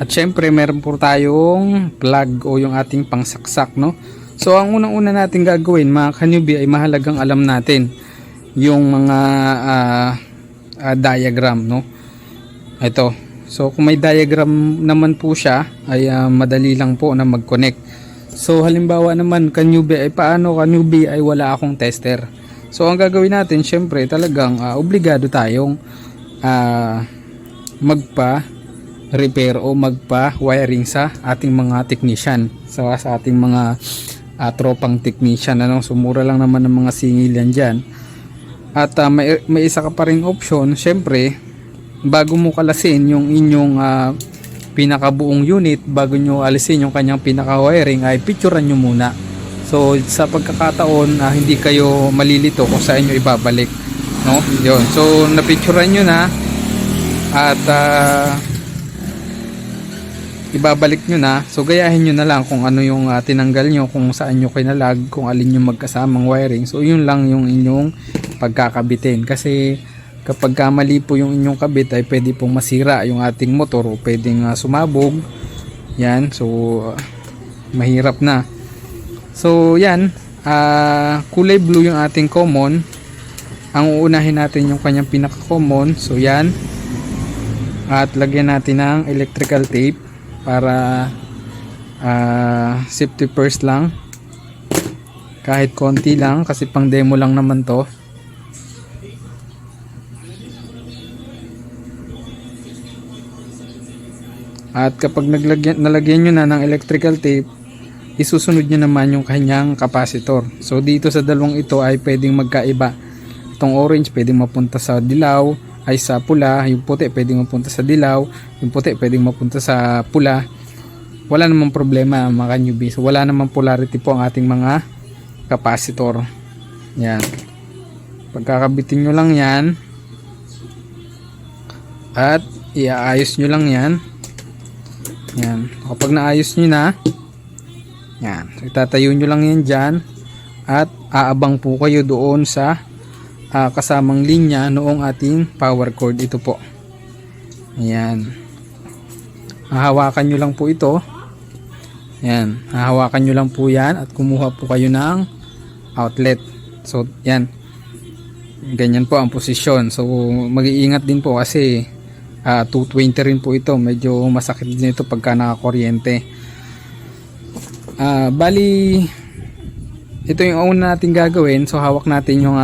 At syempre meron po tayong plug o yung ating pangsaksak, no? So ang unang-una natin gagawin mga ka-newbie ay mahalagang alam natin yung mga diagram, no? Ito. So kung may diagram naman po siya ay madali lang po na mag-connect. So halimbawa naman ka-newbie ay paano ka-newbie ay wala akong tester. So ang gagawin natin syempre talagang obligado tayong magpa-repair o magpa-wiring sa ating mga technician. So sa ating mga tropang technician, ano? So mura lang naman ng mga singil yan dyan. At may isa ka pa ring option, syempre bago mo kalasin yung inyong pinakabuong unit, bago nyo alisin yung kanyang pinaka-wiring ay picturean nyo muna. So sa pagkakataon hindi kayo malilito kung saan nyo ibabalik, no? Yun. So napicturean nyo na at ibabalik nyo na. So gayahin nyo na lang kung ano yung tinanggal nyo, kung saan nyo kinalag, kung alin yung magkasamang wiring. So yun lang yung inyong pagkakabitin, kasi kapag mali po yung inyong kabit ay pwede pong masira yung ating motor o pwedeng sumabog yan. So mahirap na. So yan, kulay blue yung ating common. Ang uunahin natin yung kanyang pinaka common. So yan, at lagyan natin ng electrical tape para safety first lang, kahit konti lang kasi pang demo lang naman to. At kapag nalagyan nyo na ng electrical tape, isusunod nyo naman yung kanyang capacitor. So dito sa dalawang ito ay pwedeng magkaiba. Itong orange pwedeng mapunta sa dilaw, ay sa pula. Yung puti pwedeng mapunta sa dilaw, yung puti pwedeng mapunta sa pula. Wala namang problema mga ka-newbie. So wala namang polarity po ang ating mga capacitor. Yan. Pagkakabitin nyo lang yan at iaayos nyo lang yan. Yan. Kapag naayos nyo na, yan, itatayo nyo lang yan dyan at aabang po kayo doon sa kasamang linya noong ating power cord. Ito po. Ayan. Hahawakan nyo lang po ito. Ayan. Hahawakan nyo lang po yan at kumuha po kayo ng outlet. So yan. Ganyan po ang posisyon. So mag-iingat din po kasi 220 rin po ito. Medyo masakit din ito pagka nakakuryente. Bali ito yung una natin gagawin. So hawak natin yung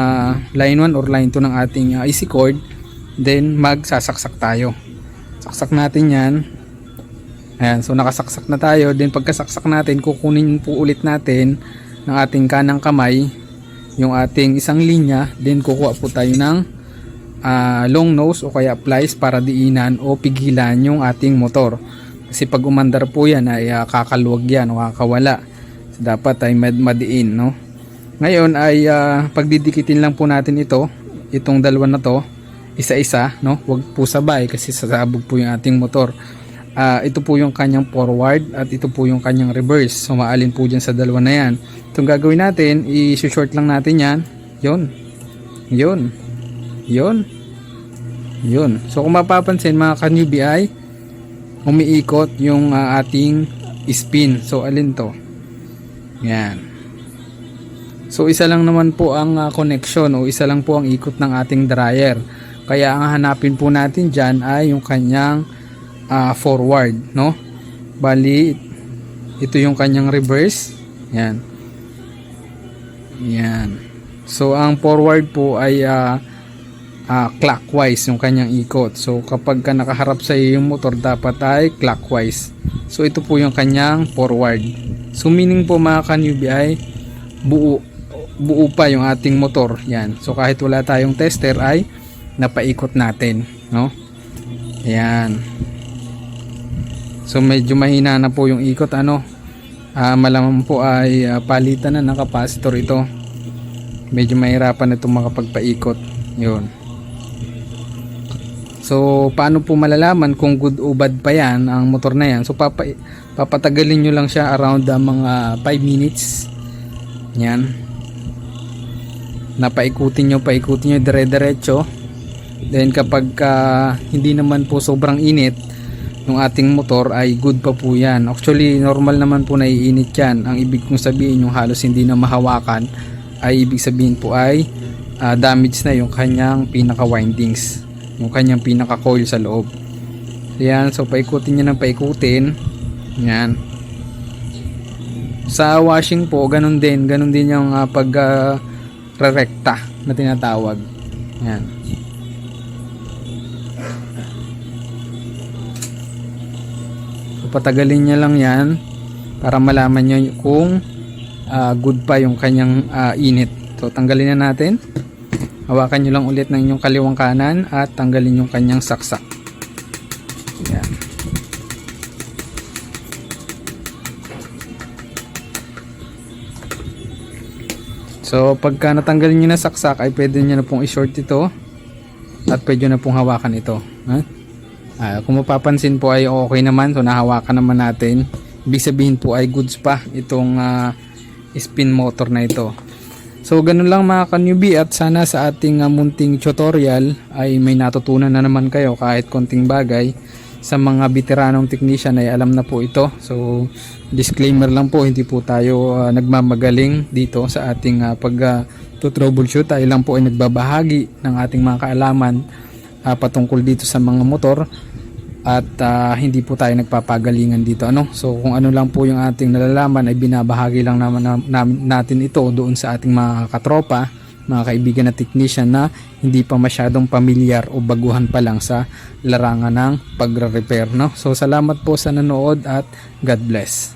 line 1 or line 2 ng ating AC cord. Then magsasaksak tayo. Saksak natin yan. Ayan, so nakasaksak na tayo. Then pagkasaksak natin, kukunin po ulit natin ng ating kanang kamay yung ating isang linya. Then kukuha po tayo ng long nose o kaya plies para diinan o pigilan yung ating motor. Kasi pag umandar po yan ay kakaluwag yan o kakawala. So, dapat ay madiin, no? Ngayon ay pagdidikitin lang po natin itong dalawa na to, isa-isa, no? Huwag po sabay kasi sasabog po yung ating motor. Ito po yung kanyang forward at ito po yung kanyang reverse. So maalin po dyan sa dalawa na yan. Itong gagawin natin, i-short lang natin yan. Yun. So kung mapapansin mga ka-newbie ay umiikot yung ating spin. So alin to? Yan. So isa lang naman po ang connection o isa lang po ang ikot ng ating dryer. Kaya ang hanapin po natin dyan ay yung kanyang forward, no? Bali ito yung kanyang reverse. Yan. So ang forward po ay clockwise yung kanyang ikot. So kapag ka nakaharap sa iyo yung motor, dapat ay clockwise. So ito po yung kanyang forward. So meaning po mga ka-newbie ay buo pa yung ating motor. Yan. So kahit wala tayong tester ay napaikot natin, no? Ayan. So medyo mahina na po yung ikot, ano? Malamang po ay palitan na ng capacitor ito. Medyo mahirapan na itong makapagpaikot. Yun. So paano po malalaman kung good o bad pa yan ang motor na yan? So papatagalin nyo lang siya around mga 5 minutes. Yan. Paikutin nyo dire-diretso. Then kapag hindi naman po sobrang init, ng ating motor ay good pa po yan. Actually normal naman po naiinit yan. Ang ibig kong sabihin yung halos hindi na mahawakan ay ibig sabihin po ay damage na yung kanyang pinaka windings, yung kanyang pinaka coil sa loob. Ayan, so paikutin nyo ng paikutin. Ayan. Sa washing po ganun din yung pag re-recta na tinatawag. Ayan. So patagalin niya lang yan para malaman nyo kung good pa yung kanyang init. So tanggalin na natin. Hawakan nyo lang ulit ng inyong kaliwang kanan at tanggalin yung kanyang saksak. Ayan. So pagka natanggalin nyo na saksak ay pwede nyo na pong i-short ito at pwede na pong hawakan ito. Kung mapapansin po ay okay naman, so nahawakan naman natin. Ibig sabihin po ay goods pa itong spin motor na ito. So ganun lang mga ka-newbie, at sana sa ating munting tutorial ay may natutunan na naman kayo kahit konting bagay. Sa mga veteranong technician ay alam na po ito. So disclaimer lang po, hindi po tayo nagmamagaling dito sa ating troubleshoot. Tayo lang po ay nagbabahagi ng ating mga kaalaman patungkol dito sa mga motor, at hindi po tayo nagpapagalingan dito, ano. So kung ano lang po yung ating nalalaman ay binabahagi lang natin ito doon sa ating mga katropa, mga kaibigan na technician na hindi pa masyadong pamilyar o baguhan pa lang sa larangan ng pagre-repair, no. So salamat po sa nanood at God bless.